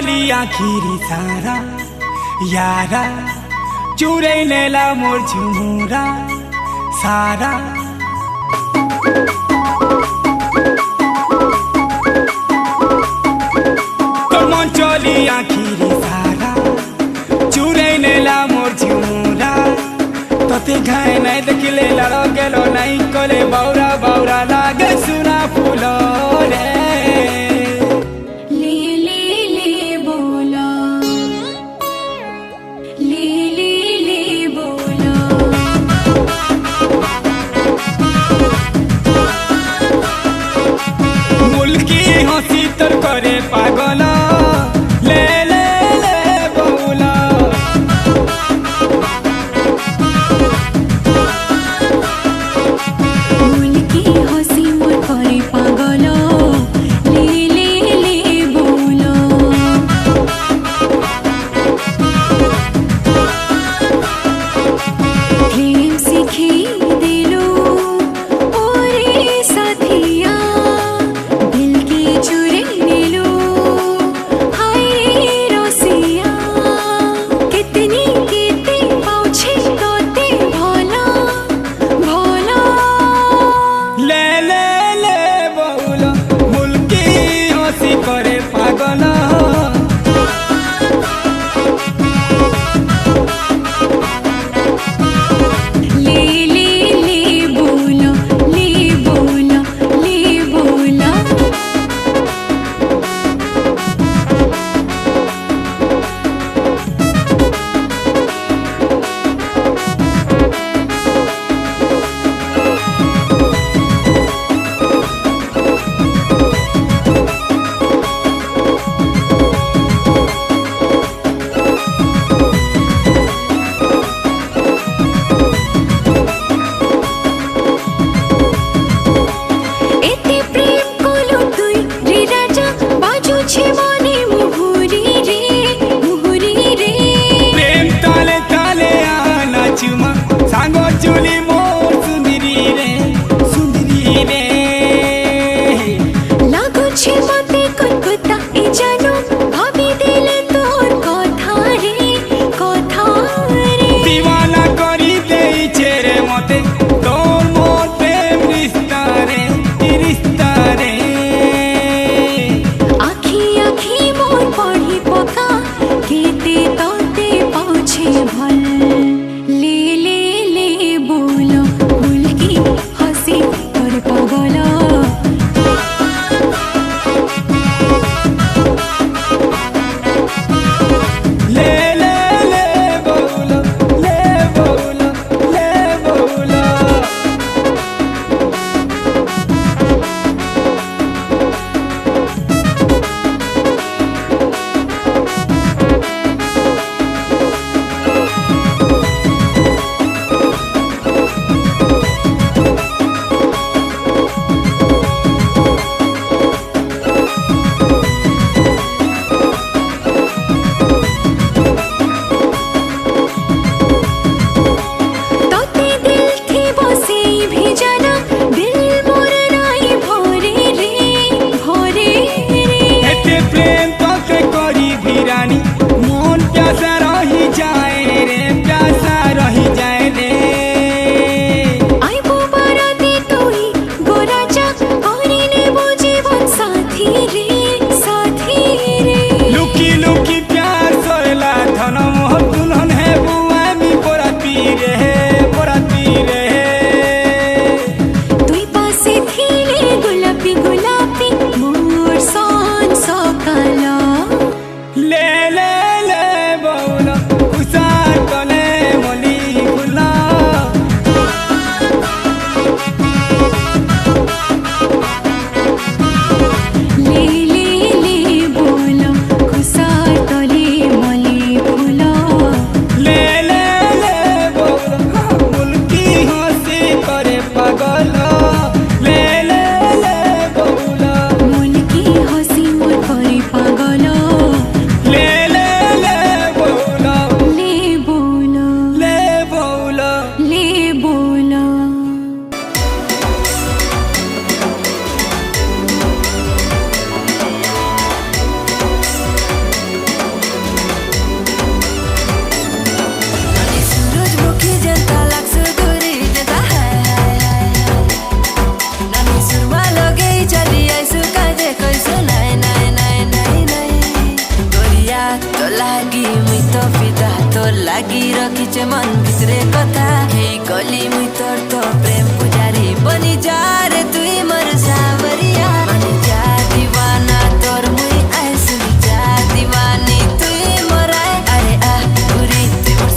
चली आखिरी सारा यारा चुरै नेला मोर झुमुरा सारा मन चली आखिरी सारा चुरै नेला मोर झुमुरा तते घाय नै देखले लड़ो गेलो नै कोले बौरा बौरा लागे सुना फूलो रे करे पागल ले ले ले बौला फूल की हंसी मोर करे पागल ले ले ले बौला प्रेम सीखी दिलो ओरे साथिया दिल की चुरे करे पागल ले ले ले बोलो ले बोलो ले बोलो सांगो चुली मोर सुंदरी रे सुंदरी रे लागो छे मते कुत